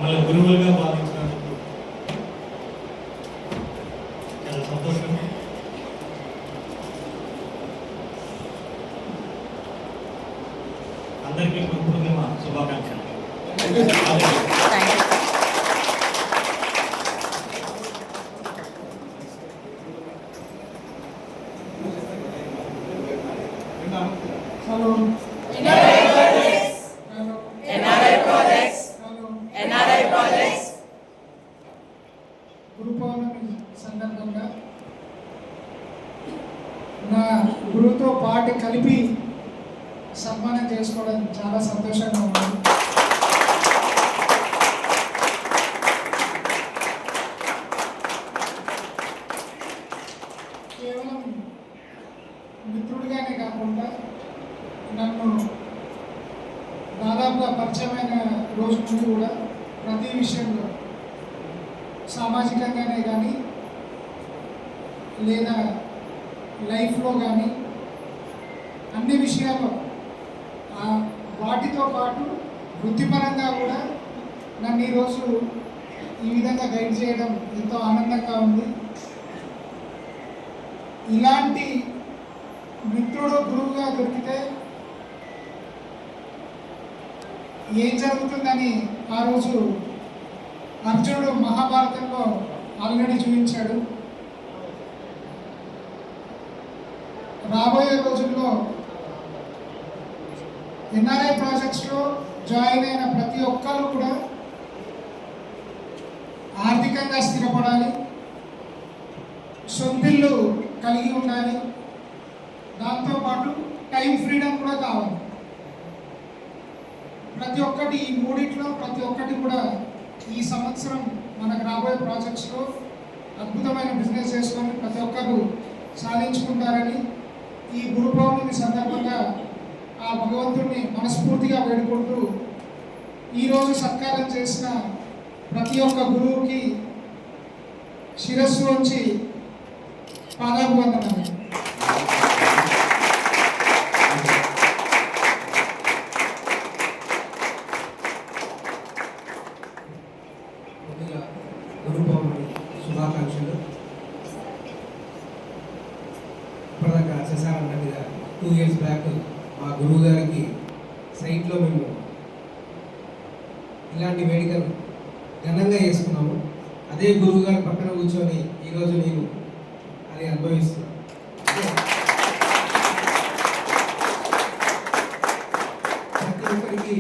మళ్ళీ గురువులుగా భావించినందుకు చాలా సంతోషం. అందరికీ గురు పూర్ణిమ శుభాకాంక్షలు. హలో గురు పౌర్ణమి సందర్భంగా నా గురువుతో పాటు కలిపి సన్మానం చేసుకోవడం చాలా సంతోషంగా ఉంది. కేవలం మిత్రుడిగానే కాకుండా నన్ను దాదాపుగా పరిచయమైన రోజు నుండి కూడా ప్రతి విషయంలో సామాజికంగానే కానీ లేదా లైఫ్లో కానీ అన్ని విషయాల్లో వాటితో పాటు వృత్తిపరంగా కూడా నన్ను ఈరోజు ఈ విధంగా గైడ్ చేయడం ఎంతో ఆనందంగా ఉంది. ఇలాంటి మిత్రుడు గురువుగా దొరికితే ఏం జరుగుతుందని ఆ రోజు అర్జునుడు మహాభారతంలో ఆల్రెడీ చూపించాడు. రాబోయే రోజుల్లో ఎన్ఆర్ఐ ప్రాజెక్ట్స్లో జాయిన్ అయిన ప్రతి ఒక్కరు కూడా ఆర్థికంగా స్థిరపడాలి, సొంతిల్లు కలిగి ఉండాలి, దాంతోపాటు టైం ఫ్రీడమ్ కూడా కావాలి. ప్రతి ఒక్కటి ఈ మూడిట్లో ప్రతి ఒక్కటి కూడా ఈ సంవత్సరం మనకు రాబోయే ప్రాజెక్ట్స్లో అద్భుతమైన బిజినెస్ చేసుకొని ప్రతి ఒక్కరు సాధించుకుంటారని ఈ గురు పౌర్ణమి సందర్భంగా ఆ భగవంతుడిని మనస్ఫూర్తిగా వేడుకుంటూ ఈరోజు సత్కారం చేసిన ప్రతి ఒక్క గురువుకి శిరస్సు వంచి పాదాభివందనాలు. గురు పౌర్ణమి శుభాకాంక్షలు. ఇప్పటిదాకా శశాన్ అన్నట్టుగా 2 years బ్యాక్ మా గురువు గారికి సైట్లో మేము ఇలాంటి వేడుకలు ఘనంగా చేసుకున్నాము. అదే గురువు గారి పక్కన కూర్చొని ఈరోజు నేను అది అనుభవిస్తున్నాను. ప్రతి ఒక్కరికి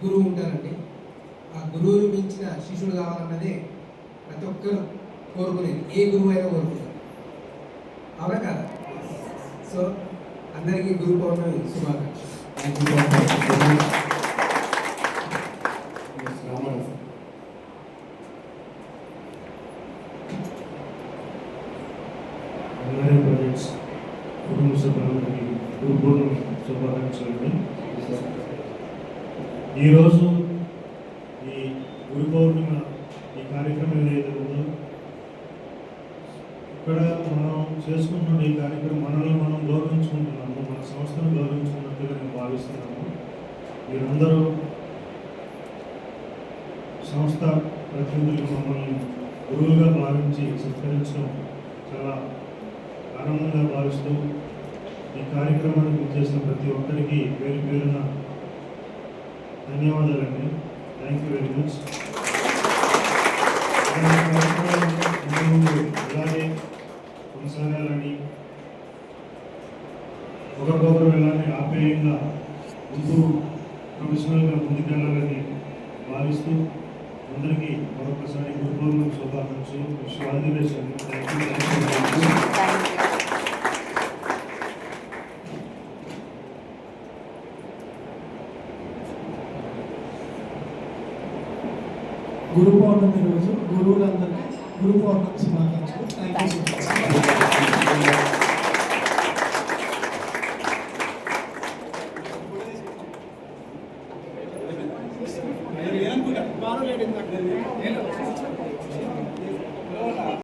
గురువు ఉంటారండి. ఆ గురువును మించిన శిష్యుడు కావాలన్నదే ప్రతి ఒక్కరు కోరుకునేది, ఏ గురువు అయినా కోరుకుంటారు, అవునా కదా? సో అందరికీ గురు పౌర్ణమి శుభాకాంక్షలు. ప్రాజెక్ట్స్ కుటుంబ సభ్యులందరికీ గురు పూర్ణిమ శుభాకాంక్షలు. ఈరోజు ఈ గురు పౌర్ణిమ ఈ కార్యక్రమం ఏదైతే ఉందో ఇక్కడ మనం చేసుకుంటున్న ఈ కార్యక్రమం మనల్ని మనం గౌరవించుకుంటున్నాము, మన సంస్థను గౌరవించుకున్నట్టుగా నేను భావిస్తున్నాను. మీరందరూ సంస్థ ప్రతినిధులు మమ్మల్ని గురువులుగా భావించి సత్కరించడం చాలా ఆనందంగా భావిస్తూ ఈ కార్యక్రమానికి చేసిన ప్రతి ఒక్కరికి పేరు పేరున ధన్యవాదాలండి. Thank you very much. ఇలాగే కొనసాగాలని, ఒకరికొకరు ఇలానే ఆప్యాయంగా ముందు ప్రొఫెషనల్గా ముందుకెళ్ళాలని భావిస్తూ అందరికీ మరొకసారి గురు పౌర్ణమి శుభాకాంక్షలు. విశ్వాదివేశాన్ని గురు పౌర్ణమి రోజు గురువులందరికీ గురు పౌర్ణమి శుభాకాంక్షలు.